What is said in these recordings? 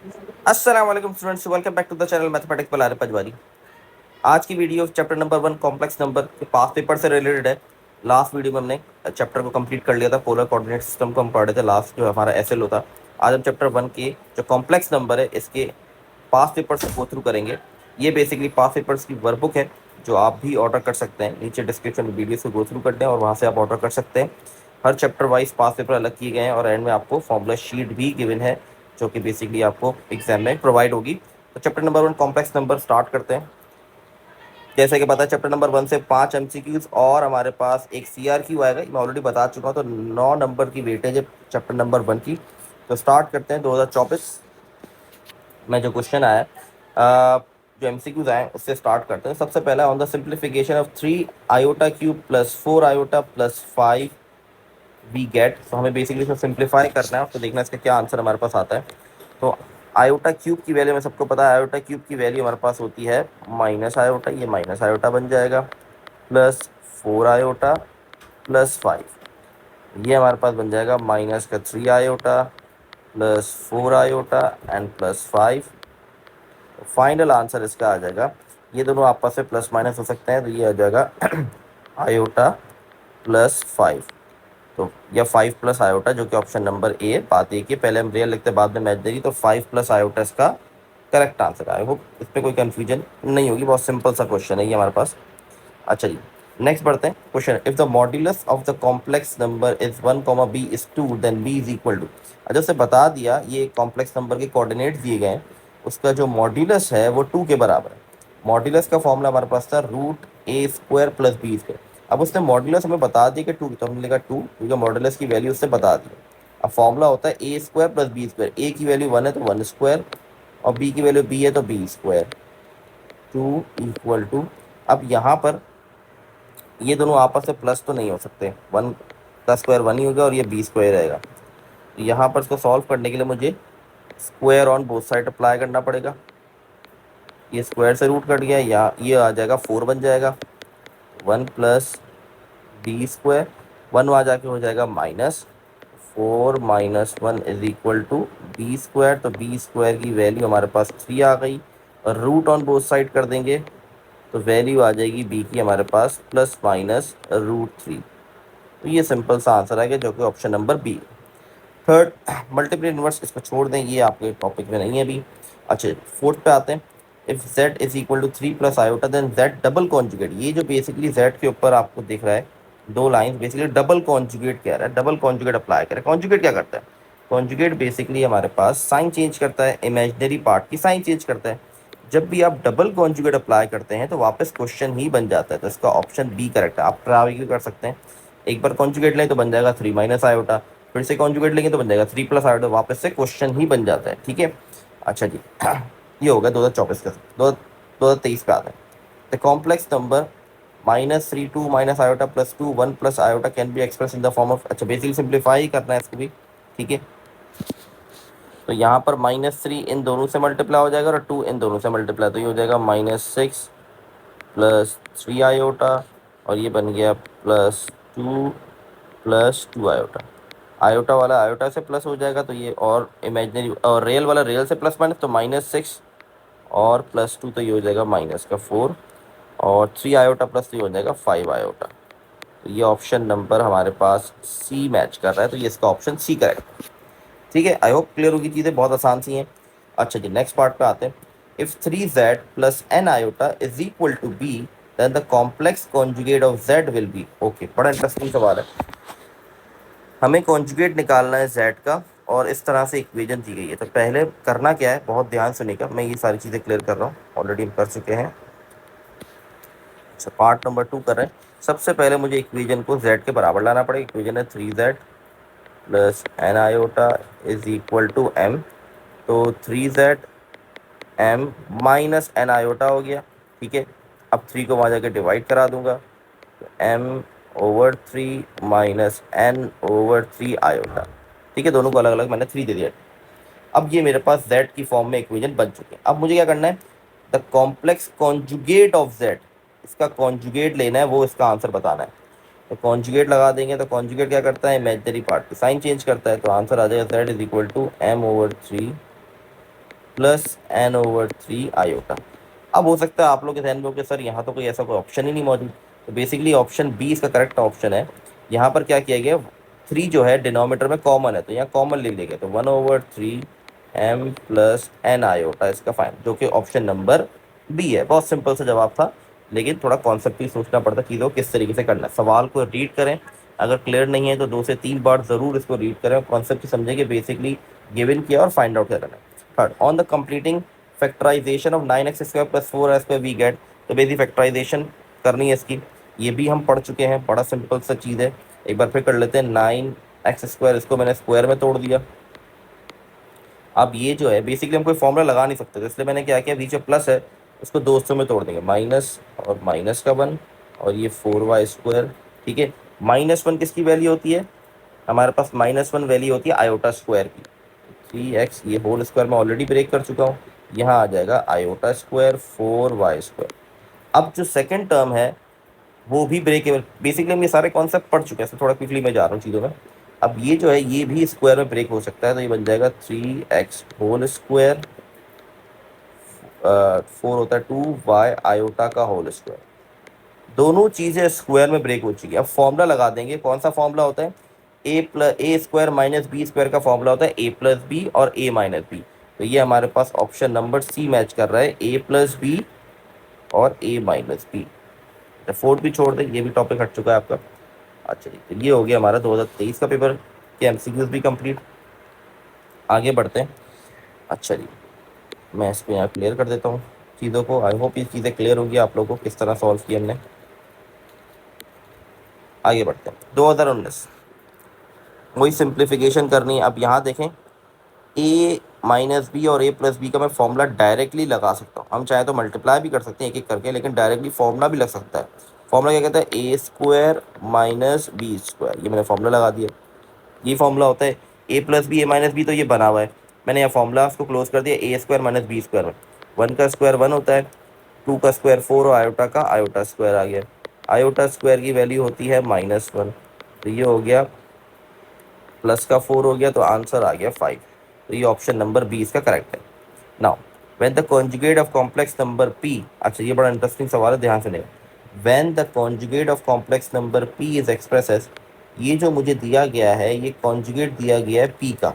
अस्सलाम वालेकुम students, welcome back to the channel mathematics पर आरिफ पजवारी। आज की video chapter number 1 complex number के पास पेपर से रिलेटेड है। लास्ट वीडियो में हमने चैप्टर को कंप्लीट कर लिया था, पोलर कोऑर्डिनेट सिस्टम को हम पढ़े थे, लास्ट जो हमारा एसएल होता। आज हम चैप्टर 1 के जो कॉम्प्लेक्स नंबर है इसके पास पेपर से गो थ्रू करेंगे। ये बेसिकली पास पेपर्स की वर्कबुक है जो आप भी ऑर्डर कर सकते हैं। नीचे डिस्क्रिप्शन में वीडियो से गो थ्रू करते हैं और वहाँ से आप ऑर्डर कर सकते हैं। हर चैप्टर वाइज पास पेपर अलग किए गए हैं और एंड में आपको फॉर्मूला शीट भी गिवन है जो कि बेसिकली आपको एग्जाम में प्रोवाइड होगी। तो chapter number 1 complex number start करते हैं। जैसे कि पता है चैप्टर नंबर 1 से 5 एमसीक्यूज और हमारे पास एक सीआरक्यू आएगा, मैं ऑलरेडी बता चुका हूँ। तो 9 नंबर की वेटेज है चैप्टर नंबर 1 की। तो स्टार्ट करते हैं 2024 में जो क्वेश्चन आया, जो एमसीक्यूज आए उससे स्टार्ट करते हैं। सबसे पहला, on the simplification of 3 iota cube plus 4 iota plus 5 we get. तो हमें बेसिकली इसको सिंप्लीफाई करना है, तो देखना इसका क्या आंसर हमारे पास आता है। तो आयोटा क्यूब की वैल्यू में सबको पता है, आयोटा क्यूब की वैल्यू हमारे पास होती है माइनस आयोटा, ये माइनस आयोटा बन जाएगा, प्लस 4 आयोटा प्लस 5, ये हमारे पास बन जाएगा माइनस का 3 iota plus 4 iota and plus 5। Final answer इसका आ जाएगा, ये दोनों आपस में प्लस माइनस हो सकते हैं, तो ये आ जाएगा आयोटा प्लस 5। तो या 5 प्लस आयोटा, जो कि ऑप्शन नंबर ए है। बात एक ही, पहले हम रियल लिखते बाद में इमेजिनरी, तो 5 प्लस आयोटा इसका करेक्ट आंसर आएगा। वो इस पर कोई कन्फ्यूजन नहीं होगी, बहुत सिंपल सा क्वेश्चन है ये हमारे पास। अच्छा जी, नेक्स्ट बढ़ते हैं question. If the modulus of the complex number is 1 comma B is 2 then B is equal to. अच्छा, से बता दिया ये कॉम्प्लेक्स नंबर के कोऑर्डिनेट दिए गए हैं, उसका जो मॉड्यूलस है वो 2 के बराबर है। मॉड्यूलस का फॉर्मूला हमारे पास था रूट ए स्क्वायर प्लस बी स्क्वायर। अब उसने मॉड्यूलस हमें बता दिया कि 2, तो हमने लिखा 2 क्योंकि मॉड्यूलस की वैल्यू उसने बता दी। अब फॉर्मूला होता है A square plus B square. ए की वैल्यू 1 है तो 1 स्क्वायर, और बी की वैल्यू बी है तो बी स्क्वायर, 2 इक्वल टू। अब यहाँ पर ये दोनों आपस में प्लस तो नहीं हो सकते, 1 का स्क्वायर 1 ही होगा और ये बी स्क्वायर रहेगा। तो यहाँ पर इसको सॉल्व करने के लिए मुझे square on both side apply करना पड़ेगा। ये स्क्वायर से रूट कट गया, या ये आ जाएगा 4 बन जाएगा, 1 प्लस बी स्क्वायर, 1 वहाँ जाके हो जाएगा minus 4 minus 1 is equal to B square. तो बी स्क्वायर की वैल्यू हमारे पास 3 आ गई, और रूट ऑन बोथ साइड कर देंगे तो वैल्यू आ जाएगी बी की हमारे पास प्लस माइनस रूट 3। तो ये सिंपल सा आंसर आएगा जो कि option number B. Third, multiple inverse इसको छोड़ दें, ये आपके टॉपिक में नहीं है अभी। अच्छा, फोर्थ पे आते हैं। If z is equal to 3 plus iota then z double conjugate. ये जो बेसिकली z के ऊपर आपको दिख रहा है दो लाइन, बेसिकली डबल कॉन्जुगेट कह रहा है, डबल कॉन्जुगेट अप्लाई करें। कॉन्जुगेट क्या करता है? कॉन्जुगेट बेसिकली हमारे पास साइन चेंज करता है, इमेजिनरी पार्ट की साइन चेंज करता है। जब भी आप डबल कॉन्जुगेट अप्लाई करते हैं तो वापस क्वेश्चन ही बन जाता है, तो इसका ऑप्शन बी करेक्ट है। आप ट्राई कर सकते हैं, एक बार कॉन्जुगेट लें तो बन जाएगा 3 माइनस आयोटा, फिर से कॉन्जुगेट लेंगे तो बन जाएगा 3 प्लस आयोटा, वापस से क्वेश्चन ही बन जाता है। ठीक है, अच्छा जी ये होगा 2024 का। 2023 पे आता है। The complex number -3 2 minus iota plus 2 1 plus iota can be express in the form of. अच्छा, बेसिकली सिंप्लीफाई करना है इसको भी। ठीक है, तो यहाँ पर -3 इन दोनों से मल्टीप्लाई हो जाएगा और 2 इन दोनों से मल्टीप्लाई, तो ये हो जाएगा -6 प्लस 3 आयोटा, और ये बन गया +2 प्लस 2 आयोटा। आयोटा वाला आयोटा से प्लस हो जाएगा तो ये, और इमेजिनरी और रियल वाला रियल से प्लस माइनस, तो -6 और +2, तो ये हो जाएगा -4, और 3 आयोटा प्लस ये हो जाएगा 5 आयोटा। तो ये ऑप्शन नंबर हमारे पास सी मैच कर रहा है, तो ये इसका ऑप्शन सी करेक्ट। ठीक है, आई होप क्लियर होगी चीज़ें, बहुत आसान सी हैं। अच्छा जी, नेक्स्ट पार्ट पे आते हैं। If 3z plus n iota is equal to b then the complex conjugate of z will be. Okay, बड़ा इंटरेस्टिंग सवाल है। हमें कॉन्जुगेट निकालना है z का, और इस तरह से इक्वेशन दी गई है। तो पहले करना क्या है, बहुत ध्यान सुनिएगा, मैं ये सारी चीज़ें क्लियर कर रहा हूँ, ऑलरेडी हम कर चुके हैं। अच्छा, पार्ट नंबर 2 कर रहे हैं। सबसे पहले मुझे इक्वेशन को z के बराबर लाना पड़ेगा। इक्वेशन है 3z plus n iota is equal to m। तो 3z m minus n iota हो गया। ठीक है, अब 3 को वहाँ जाके डिवाइड करा दूंगा, तो m/3 माइनस n/3 आयोटा। ठीक है, दोनों को अलग अलग मैंने 3 दे दिया। अब ये मेरे पास z की फॉर्म में इक्वेशन बन चुके हैं। अब मुझे क्या करना है, the complex conjugate of z, इसका कॉन्जुगेट लेना है, वो इसका आंसर बताना है। तो कॉन्जुगेट लगा देंगे, तो कॉन्जुगेट क्या करता है, इमेजिनरी पार्ट की साइन चेंज करता है, तो आंसर आ जाएगा z is equal to m/3 plus n over 3 iota. अब हो सकता है आप लोग के ध्यान में हो कि सर यहाँ तो कोई ऐसा कोई ऑप्शन ही नहीं मौजूद, तो बेसिकली ऑप्शन बी इसका करेक्ट ऑप्शन है। यहाँ पर क्या किया गया, 3 जो है डिनोमीटर में कॉमन है, तो यहाँ कॉमन ले लिया गया, तो 1/3 एम प्लस एन आयोटा इसका फाइन, जो कि ऑप्शन नंबर बी है। बहुत सिंपल सा जवाब था, लेकिन थोड़ा कॉन्सेप्ट भी सोचना पड़ता है चीज़ों को किस तरीके से करना है। सवाल को रीड करें, अगर क्लियर नहीं है तो 2 से 3 बार ज़रूर इसको रीड करें और कॉन्सेप्ट समझें कि बेसिकली गिवन किया और फाइंड आउट क्या करना है। Third, on the completing factorization of 9x² plus 4x² we get, तो बेसिक फैक्टराइजेशन करनी है इसकी, ये भी हम पढ़ चुके हैं, बड़ा सिंपल सा चीज़ है। एक बार फिर कर लेते हैं। 9x², इसको मैंने स्क्वायर में तोड़ दिया। अब ये जो है बेसिकली हम कोई फॉर्मूला लगा नहीं सकते, तो इसलिए मैंने क्या किया, बीच में प्लस है उसको दो हिस्सों में तोड़ देंगे, माइनस और माइनस का 1 और ये 4y²। ठीक है, -1 किसकी वैल्यू होती है, हमारे पास -1 वैल्यू होती है आयोटा स्क्वायर की। 3x ये होल स्क्वायर में ऑलरेडी ब्रेक कर चुका हूँ, यहाँ आ जाएगा आयोटा स्क्वायर 4y²। अब जो सेकंड टर्म है वो भी ब्रेकेबल, बेसिकली हम ये सारे कॉन्सेप्ट पढ़ चुके हैं, थोड़ा क्विकली मैं जा रहा हूँ चीज़ों में। अब ये जो है ये भी स्क्वायर में ब्रेक हो सकता है, तो ये बन जाएगा 3x होल स्क्वायर, 4 होता है 2y आयोटा का होल स्क्वायर। दोनों चीज़ें स्क्वायर में ब्रेक हो चुकी है। अब फॉर्मूला लगा देंगे, कौन सा फॉर्मूला होता है, a² माइनस b² का फॉर्मूला होता है a+b और a-b। तो ये हमारे पास ऑप्शन नंबर सी मैच कर रहा है, a+b और a-b। तो फोर्थ भी छोड़ दें, ये भी टॉपिक हट चुका है आपका। अच्छा जी, तो ये हो गया हमारा 2023 का पेपर के एमसीक्यूज भी कंप्लीट। आगे बढ़ते हैं। अच्छा जी, मैं इसको यहाँ क्लियर कर देता हूँ चीज़ों को। आई होप ये चीज़ें क्लियर होगी आप लोगों को किस तरह सॉल्व किया हमने। आगे बढ़ते हैं। 2019 वही सिंप्लीफिकेशन करनी है। अब यहाँ देखें, a-b और a+b का मैं फॉर्मूला डायरेक्टली लगा सकता हूँ, हम चाहे तो मल्टीप्लाई भी कर सकते हैं एक एक करके, लेकिन डायरेक्टली फॉर्मूला भी लग सकता है। फॉर्मूला क्या कहता है, a² माइनस b², ये मैंने फॉर्मूला लगा दिया। ये फॉर्मूला होता है a+b a-b, तो ये बना हुआ है, मैंने यहाँ फॉर्मूला उसको क्लोज कर दिया, a² माइनस b² में। 1 का स्क्वायर 1 होता है, 2 का स्क्वायर 4 और आयोटा का आयोटा स्क्वायर आ गया। आयोटा स्क्वायर की वैल्यू होती है -1, तो ये हो गया प्लस का 4 हो गया, तो आंसर आ गया 5। तो ये ऑप्शन नंबर बी इसका करेक्ट है। Now when the conjugate of complex number P, अच्छा ये बड़ा इंटरेस्टिंग सवाल है, ध्यान से देखें। When the conjugate of complex number P is express as, ये जो मुझे दिया गया है ये कॉन्जुगेट दिया गया है पी का।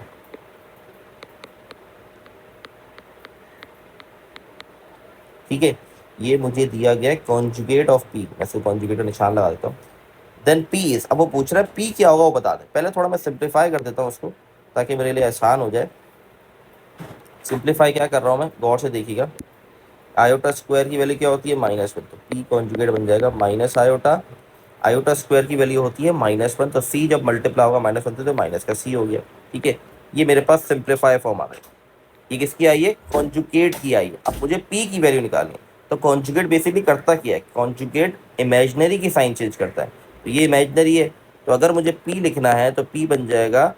ठीक है, ये मुझे दिया गया है कॉन्जुगेट ऑफ पी, ऐसे कॉन्जुगेट का निशान लगा देता हूँ। देन पी इज, अब वो पूछ रहा है पी क्या होगा वो बता दे। पहले थोड़ा मैं सिंप्लीफाई कर देता हूँ उसको ताकि मेरे लिए आसान हो जाए। सिंप्लीफाई क्या कर रहा हूँ मैं, गौर से देखिएगा। आयोटा स्क्वायर की वैल्यू क्या होती है, -1, तो पी कॉन्जुगेट बन जाएगा माइनस आयोटा। आयोटा स्क्वायर की वैल्यू होती है -1, तो सी जब मल्टीप्लाई होगा -1 से तो माइनस का सी हो गया। ठीक है, ये मेरे पास सिंप्लीफाई फॉर्म आ गई। ये किसकी आई है, कॉन्जुगेट की आई है। अब मुझे पी की वैल्यू निकालनी है, तो कॉन्जुगेट बेसिकली करता क्या है, कॉन्जुगेट इमेजिनरी की साइन चेंज करता है, तो ये इमेजिनरी है, तो अगर मुझे पी लिखना है तो पी बन जाएगा,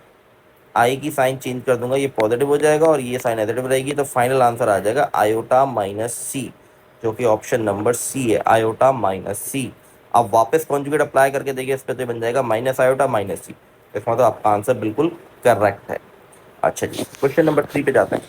आई की साइन चेंज कर दूंगा, ये पॉजिटिव हो जाएगा और ये साइन नेगेटिव रहेगी, तो फाइनल आंसर आ जाएगा आयोटा माइनस सी, जो कि ऑप्शन नंबर सी है, आयोटा माइनस सी। अब वापस कॉन्जुगेट अप्लाई करके देखिए इस पर, तो बन जाएगा माइनस आयोटा माइनस सी। इसका मतलब आपका आंसर बिल्कुल करेक्ट है। अच्छा जी, क्वेश्चन नंबर 3 पे जाते हैं।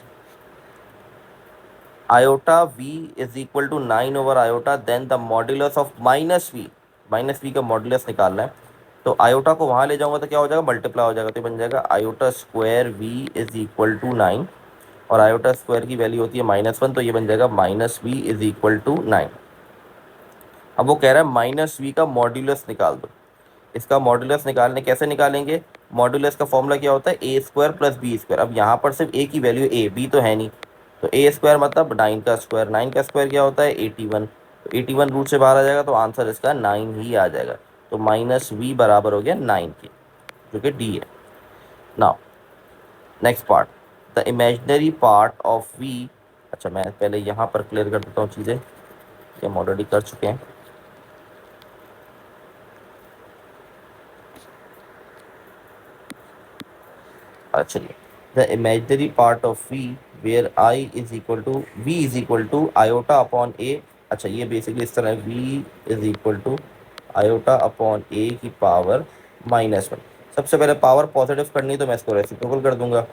Iota v is equal to 9 over iota, then the modulus of minus v का मॉड्यूलस निकालना है। तो आयोटा को वहाँ ले जाऊंगा तो क्या हो जाएगा, मल्टीप्लाई हो जाएगा, तो बन जाएगा iota square v is equal to 9, और आयोटा स्क्वायर की वैल्यू होती है -1, तो ये बन जाएगा -v इज इक्वल टू 9। अब वो कह रहा है -v का मॉड्यूलस निकाल दो। इसका मॉड्यूलस निकालने कैसे निकालेंगे, मॉड्यूलस का फॉर्मूला क्या होता है, a² प्लस b²। अब यहाँ पर सिर्फ a की वैल्यू a, b तो है नहीं, तो a² मतलब 9 का स्क्वायर, 9 का स्क्वायर क्या होता है 81, तो 81 रूट से बाहर आ जाएगा, तो आंसर इसका 9 ही आ जाएगा। तो -v बराबर हो गया 9 के, जो कि डी है। Now next part, the imaginary part of v। अच्छा मैं पहले यहाँ पर क्लियर कर देता हूँ चीज़ें, कि हम ऑलरेडी कर चुके हैं। अच्छा जी, the imaginary part of v where i is equal to v is equal to iota upon a. अच्छा ये बेसिकली इस तरह v is equal to iota upon a की पावर -1। सबसे पहले पावर पॉजिटिव करनी है, तो मैं इसको रेसिप्रोकल कर दूंगा,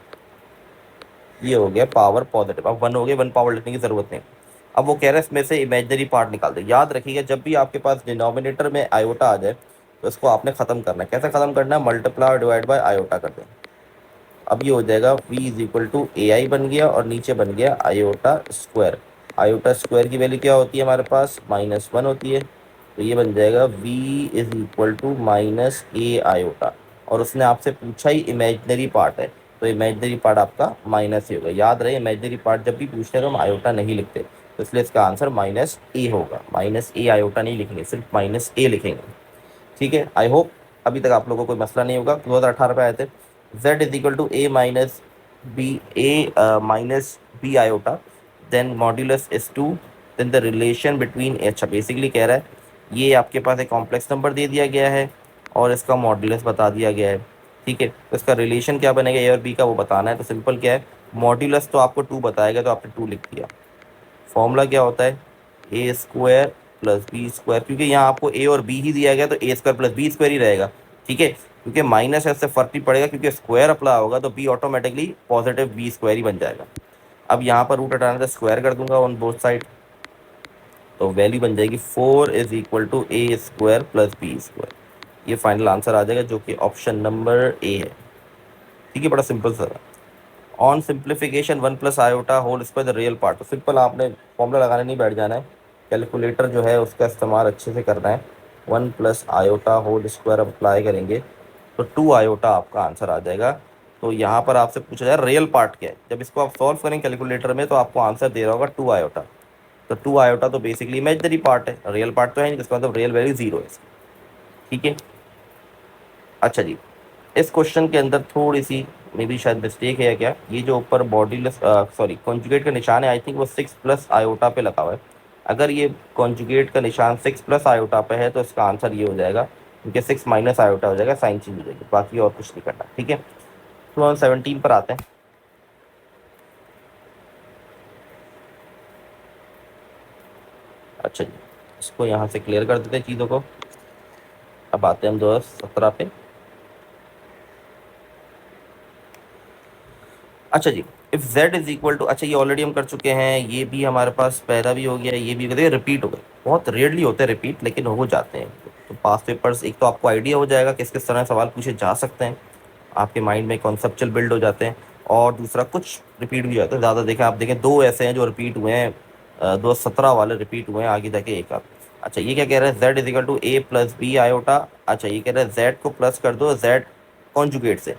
ये हो गया पावर पॉजिटिव। अब 1 हो गया, 1 पावर लिखने की जरूरत नहीं। अब वो कह रहा है इसमें से इमेजिनरी पार्ट निकाल दे। याद रखिएगा जब भी आपके पास डिनोमिनेटर में आयोटा आ जाए तो इसको आपने खत्म करना है। कैसे खत्म करना है? मल्टीप्लाई और डिवाइड बाय आयोटा कर दें। अब ये हो जाएगा v इज इक्वल टू ए आई बन गया और नीचे बन गया आयोटा स्क्वायर। आयोटा स्क्वायर की वैल्यू क्या होती है हमारे पास? -1 होती है। तो ये बन जाएगा v is equal to minus A iota. और उसने आपसे पूछा ही इमेजिनरी पार्ट है, तो इमेजिनरी पार्ट आपका माइनस ही होगा। याद रहे इमेजिनरी पार्ट जब भी पूछते हैं तो हम आयोटा नहीं लिखते, तो इसलिए इसका आंसर -a होगा। -a आयोटा नहीं लिखेंगे, सिर्फ -a लिखेंगे। ठीक है, आई होप अभी तक आप लोगों को कोई मसला नहीं होगा। 2018 पे आए थे। z is equal to a minus B, a minus B iota, then modulus is 2, then the relation between. अच्छा बेसिकली कह रहा है ये आपके पास एक कॉम्प्लेक्स नंबर दे दिया गया है और इसका मॉड्यूलस बता दिया गया है। ठीक है, तो इसका रिलेशन क्या बनेगा a और b का वो बताना है। तो सिंपल क्या है, मॉड्यूलस तो आपको 2 बताएगा तो आपने 2 लिख दिया। फॉर्मूला क्या होता है? A square plus B square, क्योंकि यहाँ आपको ए और बी ही दिया गया तो ए स्क्वायर प्लस बी स्क्वायर ही रहेगा। ठीक है, क्योंकि माइनस ऐसे फर्क नहीं पड़ेगा, क्योंकि स्क्वायर अप्लाई होगा तो B automatically positive B square ही बन जाएगा। अब यहाँ पर रूट हटाना तो स्क्वायर कर दूंगा ऑन बोथ साइड, तो वैल्यू बन जाएगी 4 is equal to A square plus B square. ये फाइनल आंसर आ जाएगा जो कि ऑप्शन नंबर ए है। ठीक है, बड़ा सिंपल सा। On simplification 1 plus iota whole square the real part. तो सिंपल आपने फॉर्मूला लगाने नहीं बैठ जाना है, कैलकुलेटर जो है उसका इस्तेमाल अच्छे से करना है। 1 plus iota whole square apply करेंगे तो 2 आयोटा आपका आंसर आ जाएगा। तो यहाँ पर आपसे पूछा जाए रियल पार्ट क्या है, जब इसको आप सॉल्व करेंगे कैलकुलेटर में तो आपको आंसर दे रहा होगा 2 आयोटा। तो 2 आयोटा तो बेसिकली इमेजिनरी पार्ट है, रियल पार्ट तो है नहीं, जिसका मतलब रियल वैल्यू 0 है इसकी। ठीक है, अच्छा जी, इस क्वेश्चन के अंदर थोड़ी सी मे बी शायद मिस्टेक है या क्या, ये जो ऊपर मॉड्यूलस सॉरी कॉन्जुगेट का निशान है, आई थिंक वो 6 प्लस आयोटा पे लगा हुआ है। अगर ये कॉन्जुगेट का निशान 6 प्लस आयोटा पे है तो इसका आंसर ये हो जाएगा, क्योंकि 6 माइनस आयोटा हो जाएगा, साइन चेंज हो जाएगी, बाकी और कुछ नहीं करना। ठीक है, 2017 पर आते हैं। अच्छा जी, इसको यहाँ से क्लियर कर देते हैं चीज़ों को। अब आते हैं हम 2017 पे। अच्छा जी, if z is equal to, अच्छा ये ऑलरेडी हम कर चुके हैं, ये भी हमारे पास पहला भी हो गया, ये भी देखिए रिपीट हो गए। बहुत रेयरली होते हैं रिपीट, लेकिन हो जाते हैं। तो पास पेपर्स एक तो आपको आइडिया हो जाएगा किस किस तरह सवाल पूछे जा सकते हैं, आपके माइंड में कॉन्सेप्चुअल बिल्ड हो जाते हैं। और दूसरा कुछ रिपीट भी हो जाता है ज़्यादा। देखें आप, देखें 2 ऐसे हैं जो रिपीट हुए हैं, 2017 वाले रिपीट हुए हैं, आगे जाके एक आध। अच्छा ये क्या कह रहा है, z is equal to A plus B iota. अच्छा ये कह रहा है z को प्लस कर दो z कॉन्जुगेट से,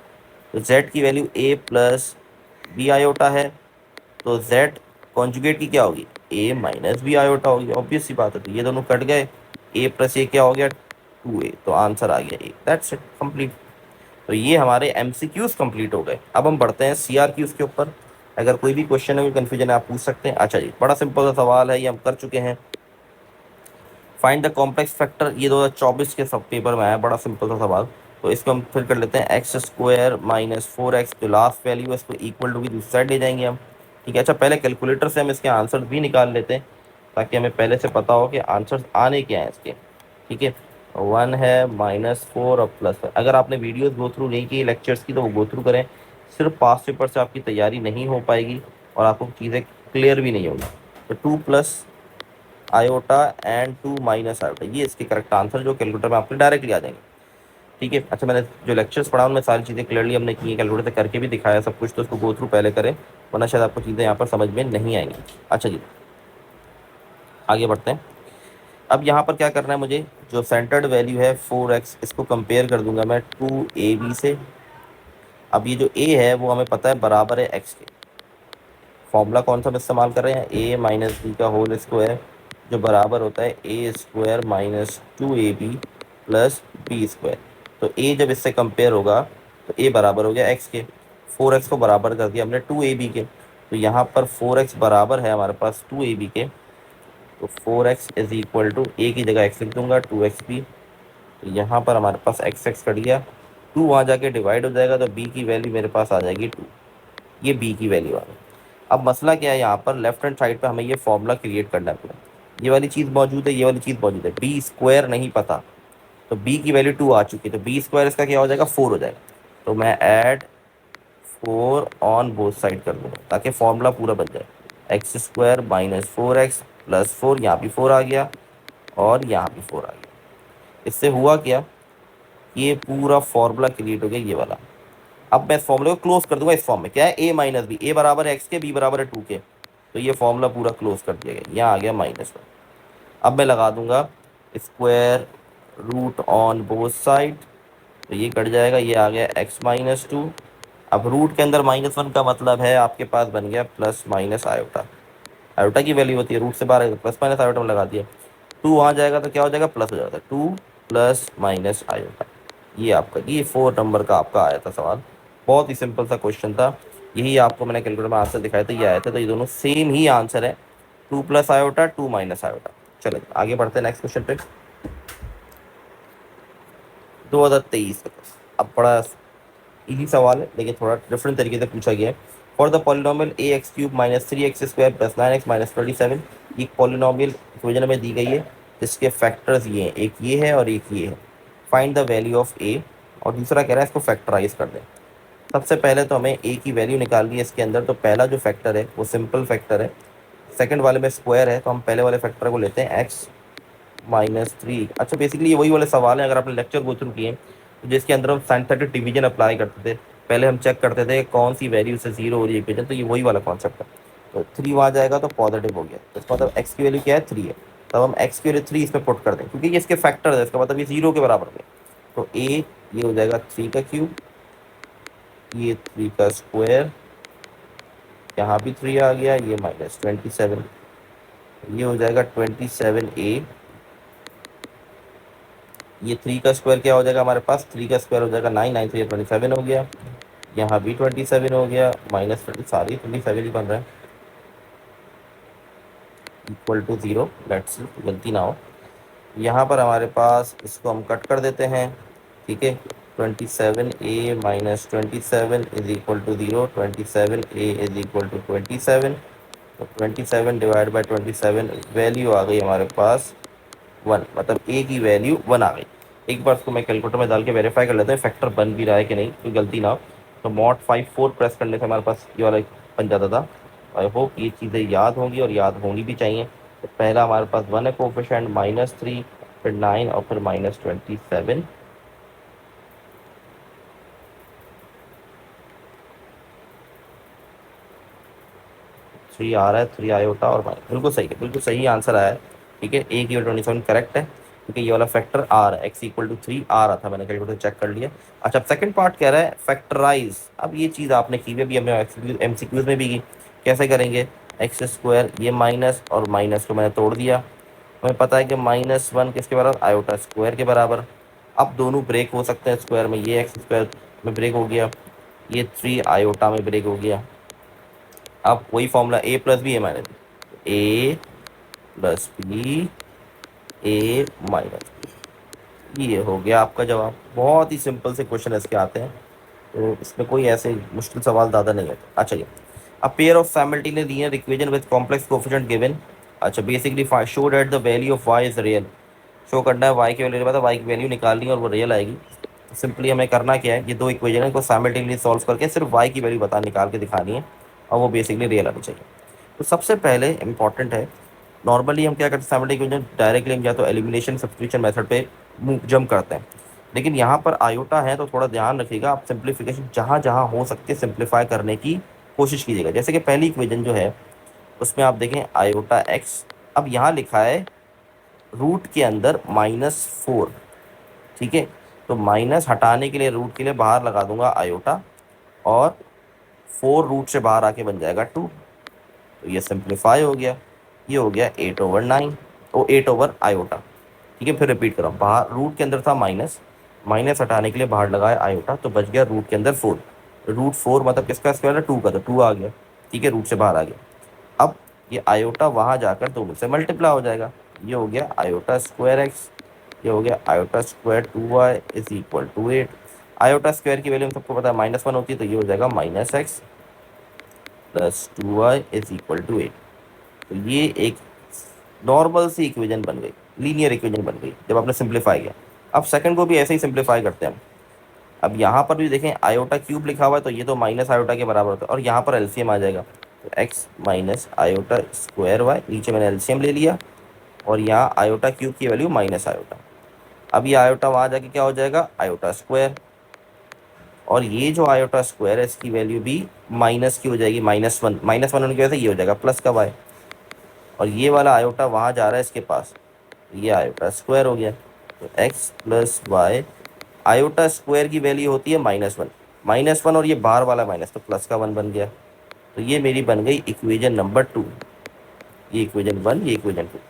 तो z की value a plus B iota है, तो z कॉन्जुगेट की क्या होगी? a माइनस बी आयोटा होगी। ऑब्वियस सी बात है, तो ये दोनों कट गए, a प्लस ए क्या हो गया? 2a, तो आंसर आ गया a। That's it, complete. तो ये हमारे MCQs कंप्लीट हो गए। अब हम बढ़ते हैं CRQs के ऊपर। अगर कोई भी क्वेश्चन है, कोई कन्फ्यूजन है, आप पूछ सकते हैं। अच्छा जी, बड़ा सिंपल सा सवाल है, ये हम कर चुके हैं। फाइंड द कॉम्प्लेक्स फैक्टर, ये 2024 के सब पेपर में आया, बड़ा सिंपल सा सवाल। तो इसको हम फिर कर लेते हैं, एक्स स्क्वायर माइनस 4x जो लास्ट वैल्यू है इसको इक्वल टू की दूसरी साइड ले जाएंगे हम। ठीक है, अच्छा पहले कैलकुलेटर से हम इसके आंसर भी निकाल लेते हैं, ताकि हमें पहले से पता हो कि आंसर्स आने क्या हैं इसके। ठीक है, 1 है, -4 और +5। अगर आपने वीडियोस गो थ्रू नहीं की लेक्चर्स की तो वो गो थ्रू करें, सिर्फ पास पेपर से आपकी तैयारी नहीं हो पाएगी और आपको चीज़ें क्लियर भी नहीं होंगी। तो 2 plus iota and 2 minus iota, ये इसके करेक्ट आंसर जो कैलकुलेटर में आपके डायरेक्टली आ जाएंगे। ठीक है, अच्छा मैंने जो लेक्चर्स पढ़ा उनमें सारी चीज़ें क्लियरली हमने की है, कैलकुलेटर से करके भी दिखाया सब कुछ, तो उसको गो थ्रू पहले करें, वरना शायद आपको चीज़ें यहाँ पर समझ में नहीं आएंगी। अच्छा जी, आगे बढ़ते हैं। अब यहाँ पर क्या करना है मुझे, जो सेंटर्ड वैल्यू है 4x, इसको कंपेयर कर दूंगा मैं 2ab से। अब ये जो a है वो हमें पता है बराबर है x के। फॉर्मूला कौन सा हम इस्तेमाल कर रहे हैं? a माइनस बी का होल स्क्वायर, जो बराबर होता है A square minus 2ab plus B square. तो a जब इससे कंपेयर होगा तो a बराबर हो गया x के, 4x को बराबर कर दिया हमने 2ab के। तो यहाँ पर 4x बराबर है हमारे पास 2ab के, तो 4x is equal to a की जगह x लिख दूंगा 2xb। तो यहाँ पर हमारे पास x कट गया, 2 वहाँ जाके डिवाइड हो जाएगा, तो b की वैल्यू मेरे पास आ जाएगी 2। ये b की वैल्यू आ गई। अब मसला क्या है, यहाँ पर लेफ्ट हैंड साइड पे हमें ये फॉर्मूला क्रिएट करना है पूरा। ये वाली चीज़ मौजूद है, ये वाली चीज़ मौजूद है, बी स्क्वायर नहीं पता, तो b की वैल्यू 2 आ चुकी है, तो बी स्क्वायर इसका क्या हो जाएगा? 4 हो जाएगा। तो मैं ऐड 4 ऑन बोथ साइड कर दूंगा ताकि फॉर्मूला पूरा बन जाए। X square minus 4x plus 4, यहाँ भी 4 आ गया और यहाँ भी 4 आ गया। इससे हुआ क्या, ये पूरा फॉर्मूला क्रिएट हो गया ये वाला। अब मैं इस फॉर्मूले को क्लोज कर दूंगा इस फॉर्म में, क्या है ए माइनस बी, ए बराबर है एक्स के, बी बराबर है 2 के, तो ये फॉर्मूला पूरा क्लोज कर दिया गया, यहाँ आ गया -1। अब मैं लगा दूंगा square root on both side, तो ये कट जाएगा, ये आ गया x-2। अब रूट के अंदर -1 का मतलब है आपके पास बन गया प्लस माइनस आयोटा। आयोटा की वैल्यू होती है रूट से बाहर है तो प्लस माइनस आयोटा में लगा दिया। 2 वहाँ जाएगा तो क्या हो जाएगा, प्लस हो जाता है, 2 प्लस माइनस आयोटा। ये आपका, ये 4 नंबर का आपका आया था सवाल। बहुत ही सिंपल सा क्वेश्चन था, यही आपको मैंने कैलकुलेटर में आंसर दिखाया था, ये आया था। तो ये दोनों सेम ही आंसर है, 2 प्लस आयोटा 2 माइनस आयोटा। चलो आगे बढ़ते हैं नेक्स्ट क्वेश्चन पे। 2023 का अब बड़ा इजी सवाल है लेकिन थोड़ा डिफरेंट तरीके से पूछा गया है। For the polynomial A x cube minus 3x² plus 9x minus 27, एक पॉलिनोमियल इक्वेशन में दी गई है जिसके फैक्टर्स ये हैं, एक ये है और एक ये है। फाइंड द वैल्यू ऑफ ए, और दूसरा कह रहा है इसको फैक्टराइज कर दें। सबसे पहले तो हमें ए की वैल्यू निकालनी है इसके अंदर, तो पहला जो फैक्टर है वो सिंपल फैक्टर है, सेकंड वाले में स्क्वायर है, तो हम पहले वाले फैक्टर को लेते हैं x -3। अच्छा बेसिकली ये वही वाले सवाल हैं, अगर आपने लेक्चर गो थ्रू किए तो जिसके अंदर हम साइंटिफिक डिवीजन अप्लाई करते थे, पहले हम चेक करते थे कौन सी वैल्यू से जीरो हो रही है इक्वेशन, तो ये वही वाला कॉन्सेप्ट है। तो 3 वहाँ जाएगा तो पॉजिटिव हो गया, तो इसका मतलब एक्स की वैल्यू क्या है, 3 है। तब हम एक्स की वैल्यू 3 इसमें पुट कर दें क्योंकि ये इसके फैक्टर है, इसका मतलब ये जीरो के बराबर है। तो ए ये हो जाएगा 3 का क्यूब, ये 3 का स्क्वायर, यहाँ भी 3 आ गया, ये -27, ये हो जाएगा 27a। ये 3 का स्क्वायर क्या हो जाएगा हमारे पास, 3 का स्क्वायर हो जाएगा 9, 9 से 27 हो गया, यहाँ भी 27 हो गया, -20 सारी 27 ही बन रहा है, इक्वल टू 0। लेट्स गलती ना हो, यहाँ पर हमारे पास इसको हम कट कर देते हैं, ठीक है। 27a minus 27 is equal to 0, 27a is equal to 27, तो 27 डिवाइड बाई 27 वैल्यू आ गई हमारे पास 1, मतलब ए की वैल्यू 1 आ गई। एक बार उसको मैं कैलकुलेटर में डाल के वेरीफाई कर लेता हूँ फैक्टर बन भी रहा है कि नहीं, कोई गलती ना हो। तो मॉड 54 प्रेस करने से हमारे पास ये वाला बन जाता था। आई होप ये चीज़ें याद होंगी और याद होनी भी चाहिए। तो पहला हमारे पास 1 है कोफिशिएंट, -3, फिर 9 और फिर -27। थ्री आ रहा है, 3 आयोटा और माइनस, बिल्कुल सही है, बिल्कुल सही आंसर आया है, ठीक है। ए की 27 करेक्ट है क्योंकि ये वाला फैक्टर आ रहा है, एक्स इक्वल टू 3 आ रहा था, मैंने कैलकुलेटर चेक कर लिया। अच्छा सेकंड पार्ट कह रहा है फैक्टराइज। अब ये चीज़ आपने की हुई अभी हमने एमसीक्यूज में भी की, कैसे करेंगे, एक्स स्क्वायर, ये माइनस और माइनस को मैंने तोड़ दिया, हमें पता है कि -1 किसके बराबर, आयोटा स्क्वायर के बराबर। अब दोनों ब्रेक हो सकते हैं, स्क्वायर में ये एक्स स्क्वायर में ब्रेक हो गया, ये 3 आयोटा में ब्रेक हो गया। अब वही फॉर्मूला ए प्लस बी ए माइनस, ए प्लस बी ए माइनस, ये हो गया आपका जवाब। बहुत ही सिंपल से क्वेश्चन इसके आते हैं, तो इसमें कोई ऐसे मुश्किल सवाल ज़्यादा नहीं है। अच्छा ये a pair of simultaneous linear equation with complex coefficient given. अच्छा basically show that the value of y is real, show करना है y की वैल्यू, मतलब y की वैल्यू निकालनी है और वो रियल आएगी। सिंपली हमें करना क्या है, ये दो इक्वेशन है को साइमल्टेनियसली सॉल्व करके सिर्फ y की वैल्यू बता निकाल के दिखानी है और वो बेसिकली रियल आनी चाहिए। तो सबसे पहले इंपॉर्टेंट है, नॉर्मली हम क्या करते हैं साइमल्टेनियस इक्वेशन डायरेक्टली हम या तो एलिमिनेशन सब्स्टिट्यूशन मेथड पे जंप करते हैं, लेकिन यहाँ पर आयोटा है तो थोड़ा ध्यान रखिएगा, आप सिंप्लीफिकेशन जहाँ जहाँ हो सकती है सिंप्लीफाई करने की कोशिश कीजिएगा। जैसे कि पहली इक्वेशन जो है उसमें आप देखें आयोटा एक्स, अब यहाँ लिखा है रूट के अंदर -4, ठीक है। तो माइनस हटाने के लिए रूट के लिए बाहर लगा दूंगा आयोटा, और 4 रूट से बाहर आके बन जाएगा 2, तो ये सिंप्लीफाई हो गया, ये हो गया 8/9 और 8 आयोटा, ठीक है। फिर रिपीट कर रहा हूँ, बाहर रूट के अंदर था माइनस, माइनस हटाने के लिए बाहर लगाया आयोटा, तो बच गया रूट के अंदर 4, रूट 4 मतलब किसका स्क्वायर है, 2 का, तो 2 आ गया, ठीक है, रूट से बाहर आ गया। अब ये आयोटा वहाँ जाकर दोनों से मल्टीप्लाई हो जाएगा, ये हो गया आयोटा स्क्वायर एक्स, ये हो गया iota square 2y is equal to 8। Iota square की वैल्यू सबको पता है -1 होती है, तो ये हो जाएगा -x plus 2y is equal to 8। तो ये एक नॉर्मल सी इक्वेशन बन गई, लीनियर इक्वेशन बन गई जब आपने सिंप्लीफाई किया। अब सेकंड को भी ऐसे ही सिंप्लीफाई करते हैं, अब यहाँ पर भी देखें आयोटा क्यूब लिखा हुआ है तो ये तो माइनस आयोटा के बराबर होता है, और यहाँ पर एलसीएम आ जाएगा तो x minus iota square y, नीचे मैंने एलसीएम ले लिया और यहाँ आयोटा क्यूब की वैल्यू माइनस आयोटा। अब ये आयोटा वहाँ जाके क्या हो जाएगा, आयोटा स्क्वायर, और ये जो आयोटा स्क्वायर है इसकी वैल्यू भी माइनस की हो जाएगी, -1, -1 होने की वजह से ये हो जाएगा प्लस का वाई, और ये वाला आयोटा वहाँ जा रहा है इसके पास, ये आयोटा स्क्वायर हो गया। तो x plus y, iota square की वैल्यू होती है -1, -1 और ये बाहर वाला माइनस तो प्लस का 1 बन गया। तो ये मेरी बन गई इक्वेशन नंबर 2, ये इक्वेशन 1, ये इक्वेशन 2।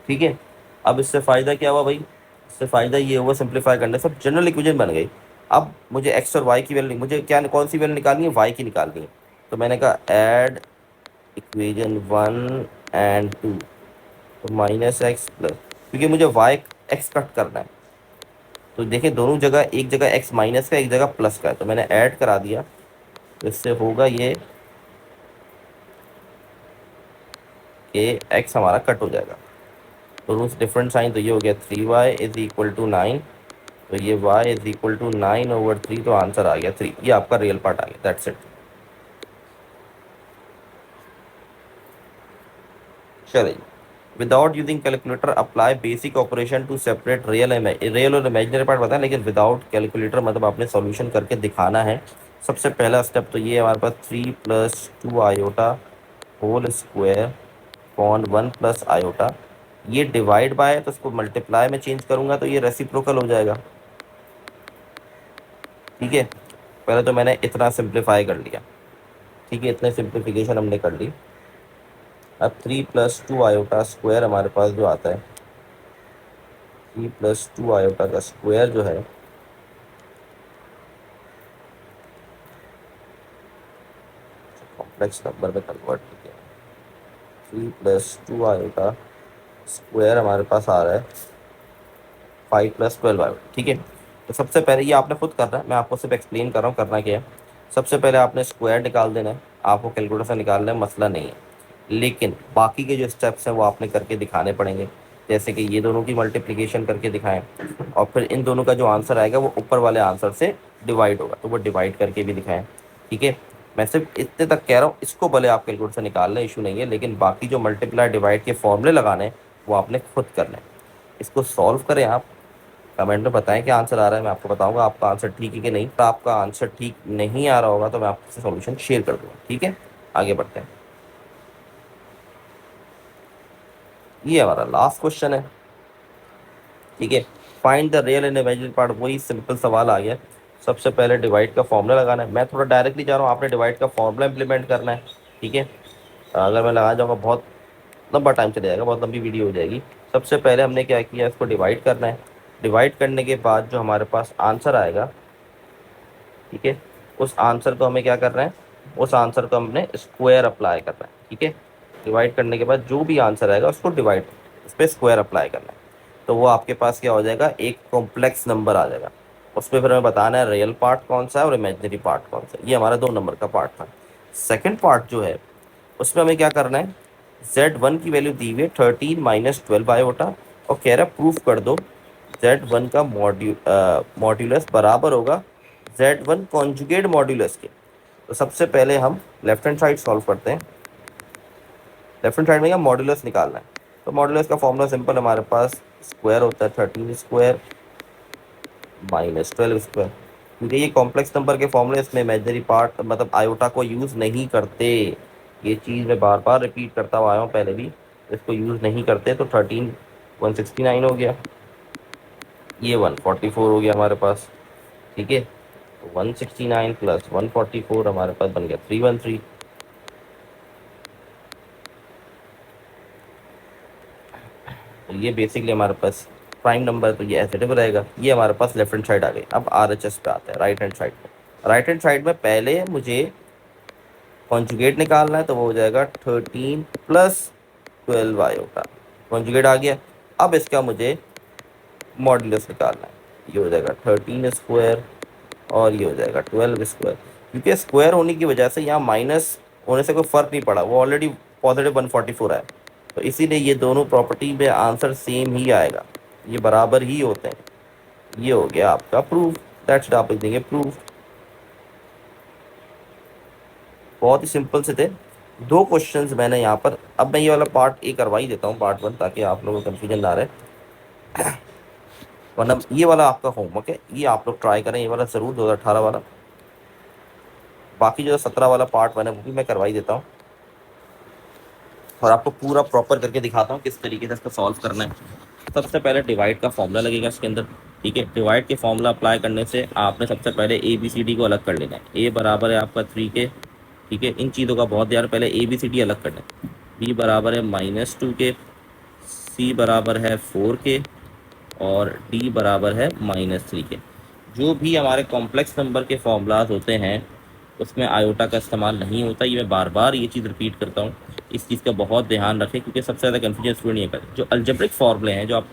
ठीक है, अब इससे फ़ायदा क्या हुआ भाई, इससे फ़ायदा ये हुआ सिंप्लीफाई करने से जनरल इक्वेशन बन गई। अब मुझे एक्स और वाई की वैल्यू, मुझे क्या कौन सी वैल्यू निकालनी है, वाई की निकालनी है। तो मैंने कहा ऐड इक्वेशन 1 एंड 2, तो -x प्लस, क्योंकि मुझे वाई एक्स कट करना है तो देखिए दोनों जगह, एक जगह एक्स माइनस का एक जगह प्लस का है, तो मैंने ऐड करा दिया, तो इससे होगा ये कि एक्स हमारा कट हो जाएगा, दोनों से डिफरेंट साइन, तो ये हो गया 3y इज इक्वल टू 9, तो ये y इज इक्वल टू 9/3, तो आंसर आ गया 3। ये आपका रियल पार्ट आ गया, दैट्स इट। चलिए, without using calculator apply basic operation to separate real और इमेजिनरी पार्ट बताएं, लेकिन विदाउट कैलकुलेटर मतलब आपने सॉल्यूशन करके दिखाना है। सबसे पहला स्टेप तो ये है हमारे पास 3 + 2 iota whole square upon 1 + iota, ये डिवाइड बाय है तो इसको मल्टीप्लाई में चेंज करूंगा तो ये रेसिप्रोकल हो जाएगा। ठीक है, पहले तो मैंने इतना सिंप्लीफाई कर लिया, ठीक है, इतने सिंप्लीफिकेशन हमने कर ली। अब 3 + 2 आयोटा स्क्वायर हमारे पास जो आता है, 3 + 2 आयोटा का स्क्वायर जो है कॉम्प्लेक्स नंबर में कन्वर्ट किया, 3 + 2 आयोटा स्क्वायर हमारे पास आ रहा है 5 + 12 आयोटा। ठीक है, तो सबसे पहले ये आपने खुद करना है, मैं आपको सिर्फ एक्सप्लेन कर रहा हूँ करना क्या है। सबसे पहले आपने स्क्वायर निकाल देना है, आपको कैलकुलेटर से निकालना है, मसला नहीं है, लेकिन बाकी के जो स्टेप्स हैं वो आपने करके दिखाने पड़ेंगे। जैसे कि ये दोनों की मल्टीप्लिकेशन करके दिखाएं, और फिर इन दोनों का जो आंसर आएगा वो ऊपर वाले आंसर से डिवाइड होगा, तो वो डिवाइड करके भी दिखाएं। ठीक है, मैं सिर्फ इतने तक कह रहा हूँ, इसको भले आप कैलकुलेटर से निकाल लें, इशू नहीं है, लेकिन बाकी जो मल्टीप्लाई डिवाइड के फॉर्मूले लगाने वो आपने खुद करने हैं। इसको सॉल्व करें आप, कमेंट में बताएं क्या आंसर आ रहा है, मैं आपको बताऊंगा आपका आंसर ठीक है कि नहीं। तो आपका आंसर ठीक नहीं आ रहा होगा तो मैं आपसे सॉल्यूशन शेयर कर दूंगा। ठीक है, आगे बढ़ते हैं। ये हमारा लास्ट क्वेश्चन है। ठीक है, find the real and imaginary part, वही सिंपल सवाल आ गया। सबसे पहले डिवाइड का फॉर्मूला लगाना है, मैं थोड़ा डायरेक्टली जा रहा हूँ, आपने डिवाइड का फॉर्मूला इंप्लीमेंट करना है। ठीक है, अगर मैं लगा जाऊँगा बहुत लंबा टाइम चले जाएगा, बहुत लंबी वीडियो हो जाएगी। सबसे पहले हमने क्या किया, इसको डिवाइड करना है। डिवाइड करने के बाद जो हमारे पास आंसर आएगा, ठीक है, उस आंसर को हमें क्या करना है, उस आंसर को हमने स्क्वायर अप्लाई करना है। ठीक है, डिवाइड करने के बाद जो भी आंसर आएगा उसको डिवाइड, उस पर स्क्वायर अप्लाई करना है, तो वो आपके पास क्या हो जाएगा, एक कॉम्प्लेक्स नंबर आ जाएगा। उस पर फिर हमें बताना है रियल पार्ट कौन सा है और इमेजिनरी पार्ट कौन सा है। ये हमारा 2 नंबर का पार्ट था। सेकेंड पार्ट जो है उसमें हमें क्या करना है, Z1 की वैल्यू दी हुई है 13 - 12 आयोटा, और कह रहा है प्रूफ कर दो Z1 का मॉड्यूलस बराबर होगा Z1 कॉन्जुगेट मॉड्यूलस के। तो सबसे पहले हम लेफ्ट हैंड साइड सॉल्व करते हैं। लेफ्ट हैंड साइड में क्या मॉड्यूलस निकालना है, तो मॉड्यूलस का फॉर्मूला सिंपल, हमारे पास स्क्वायर होता है 13 स्क्वायर -12 स्क्वायर, क्योंकि ये कॉम्प्लेक्स नंबर के फॉर्मूले इसमें इमेजिनरी पार्ट मतलब आयोटा को यूज़ नहीं करते। ये चीज़ मैं बार बार रिपीट करता हुआ आया हूँ पहले भी, इसको यूज़ नहीं करते। तो 13 169 हो गया, ये 144 हो गया हमारे पास। ठीक है, तो 169 + 144 हमारे पास बन गया 313। तो ये बेसिकली हमारे पास प्राइम नंबर, तो ये एसिटिव रहेगा। ये हमारे पास लेफ्ट हैंड साइड आ गई। अब RHS पे आते हैं, राइट हैंड साइड पे। राइट हैंड साइड में पहले मुझे कॉन्जुगेट निकालना है, तो वो हो जाएगा 13 + 12 आयोटा, कॉन्जुगेट आ गया। अब इसका मुझे मॉड्यूलस निकालना है, ये हो जाएगा 13 स्क्वायर और ये हो जाएगा 12 स्क्वायर। क्योंकि स्क्वायर होने की वजह से यहाँ माइनस होने से कोई फ़र्क नहीं पड़ा, वो ऑलरेडी पॉजिटिव 144 है, तो इसीलिए ये दोनों प्रॉपर्टी में आंसर सेम ही आएगा, ये बराबर ही होते हैं। ये हो गया आपका प्रूफ। दैट्स इट, आप लिख देंगे प्रूव। बहुत ही सिंपल से थे, दो क्वेश्चंस मैंने यहाँ पर। अब मैं ये वाला पार्ट ए करवा ही देता हूँ, पार्ट 1, ताकि आप लोगों को कंफ्यूजन ना रहे, वरना ये वाला आपका होमवर्क है, ये आप लोग ट्राई करें, ये वाला ज़रूर 2018 वाला। बाकी जो 17 वाला पार्ट 1 है वो भी मैं करवा ही देता हूँ, और आपको पूरा प्रॉपर करके दिखाता हूँ किस तरीके से इसका सॉल्व करना है। सबसे पहले डिवाइड का फॉर्मूला लगेगा इसके अंदर, ठीक है। डिवाइड के फॉर्मूला अप्लाई करने से आपने सबसे पहले ए बी सी डी को अलग कर लेना है। ए बराबर है आपका 3 के, ठीक है। इन चीज़ों का बहुत ध्यान, पहले ए बी सी डी अलग करना है। बी बराबर है -2 के, सी बराबर है 4 के, और डी बराबर है -3 के। जो भी हमारे कॉम्प्लेक्स नंबर के फॉर्मूलाज होते हैं उसमें आयोटा का इस्तेमाल नहीं होता। ये मैं बार बार ये चीज़ रिपीट करता हूँ, इस चीज़ का बहुत ध्यान रखें, क्योंकि सबसे ज़्यादा कन्फ्यूजन स्टूडेंट ये करते हैं। जो अलजेब्रिक फॉर्मूले हैं जो आप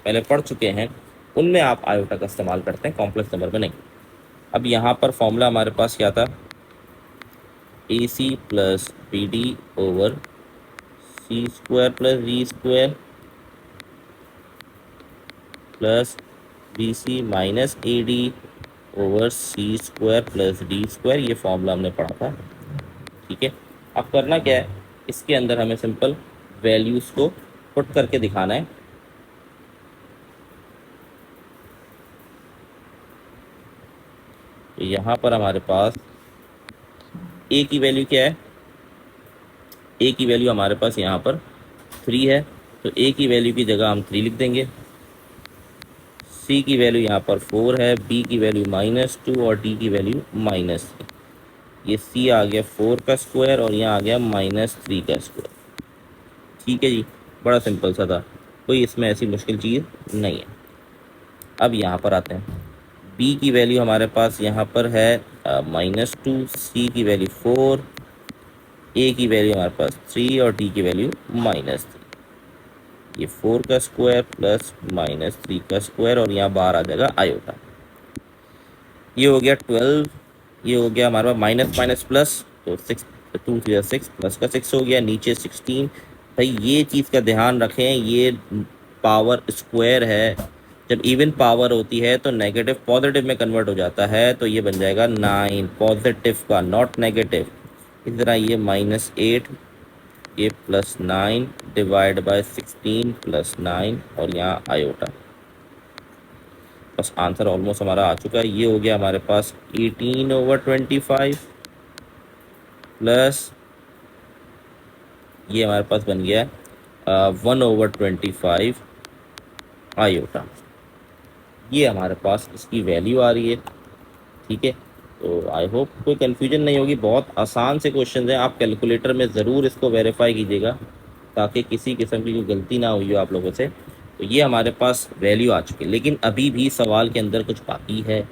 पहले पढ़ चुके हैं उनमें आप आयोटा का इस्तेमाल करते हैं, कॉम्प्लेक्स नंबर में नहीं। अब यहाँ पर फॉर्मूला हमारे पास क्या था, A C plus B D over C square plus D square plus B C minus A D over C square plus D square. ये फॉर्मूला हमने पढ़ा था, ठीक है। अब करना क्या है, इसके अंदर हमें सिंपल वैल्यूज़ को पुट करके दिखाना है। तो यहाँ पर हमारे पास ए की वैल्यू क्या है, ए की वैल्यू हमारे पास यहाँ पर 3 है, तो ए की वैल्यू की जगह हम 3 लिख देंगे। सी की वैल्यू यहाँ पर 4 है, बी की वैल्यू -2 और डी की वैल्यू -3। ये सी आ गया 4 का स्क्वायर और यहाँ आ गया -3 का स्क्वायर, ठीक है जी। बड़ा सिंपल सा था, कोई इसमें ऐसी मुश्किल चीज़ नहीं है। अब यहाँ पर आते हैं, बी की वैल्यू हमारे पास यहाँ पर है -2, सी की वैल्यू 4, ए की वैल्यू हमारे पास 3 और डी की वैल्यू -3। ये 4 का स्क्वायर प्लस -3 का स्क्वायर और यहाँ बाहर आ जाएगा आयोटा। ये हो गया 12, ये हो गया हमारे पास माइनस माइनस प्लस, तो 6 2 3 6 प्लस का 6 हो गया, नीचे 16। भाई ये चीज़ का ध्यान रखें, ये पावर स्क्वायर है, जब इवन पावर होती है तो नेगेटिव पॉजिटिव में कन्वर्ट हो जाता है, तो ये बन जाएगा 9 पॉजिटिव का, नॉट नेगेटिव। इस तरह ये -8, ये +9 डिवाइड बाय 16 +9 और यहाँ आयोटा। बस आंसर ऑलमोस्ट हमारा आ चुका है। ये हो गया हमारे पास 18/25 प्लस ये हमारे पास बन गया 1/25 आयोटा। ये हमारे पास इसकी वैल्यू आ रही है, ठीक है। तो आई होप कोई कन्फ्यूजन नहीं होगी, बहुत आसान से क्वेश्चन हैं। आप कैलकुलेटर में ज़रूर इसको वेरीफाई कीजिएगा ताकि किसी किस्म की कोई गलती ना हुई हो आप लोगों से। तो ये हमारे पास वैल्यू आ चुकी है, लेकिन अभी भी सवाल के अंदर कुछ बाकी है।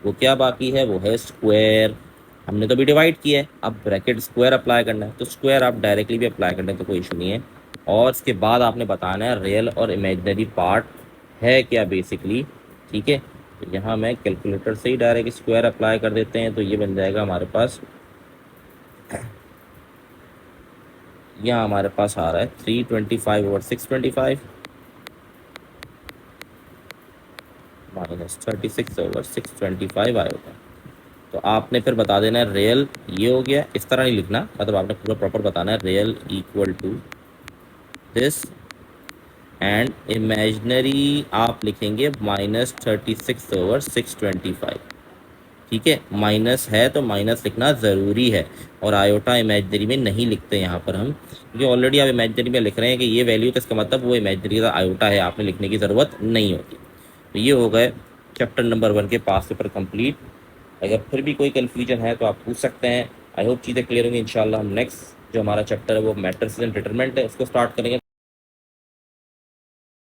वो क्या बाकी है, वो है स्क्वायर। हमने तो अभी डिवाइड किया है, अब ब्रैकेट स्क्वायर अप्लाई करना है, तो स्क्वायर आप डायरेक्टली भी अप्लाई करने तो कोई इशू नहीं है। और इसके बाद आपने बताना है रियल और इमेजिनरी पार्ट है क्या बेसिकली, ठीक है। तो यहाँ मैं कैलकुलेटर से ही डायरेक्ट स्क्वायर अप्लाई कर देते हैं, तो ये बन जाएगा हमारे पास, यहाँ हमारे पास आ रहा है 325/625 -36/625 आएगा। तो आपने फिर बता देना है रियल, ये हो गया, इस तरह नहीं लिखना, मतलब आपने पूरा प्रॉपर बताना है real equal to this and imaginary आप लिखेंगे -36/625, ठीक है। माइनस है तो माइनस लिखना ज़रूरी है, और आयोटा इमेजिनरी में नहीं लिखते यहाँ पर हम, क्योंकि ऑलरेडी आप इमेजिनरी में लिख रहे हैं कि ये वैल्यू, तो इसका मतलब वो इमेजिनरी का आयोटा है, आपने लिखने की ज़रूरत नहीं होती। तो ये हो गए चैप्टर नंबर 1 के पास पेपर कंप्लीट। अगर फिर भी कोई कन्फ्यूजन है तो आप पूछ सकते हैं। आई होप चीज़ें क्लियर होंगी इंशाल्लाह। हम नेक्स्ट जो हमारा चैप्टर है वो मैट्रिसेस एंड डिटरमिनेंट है, उसको स्टार्ट करेंगे।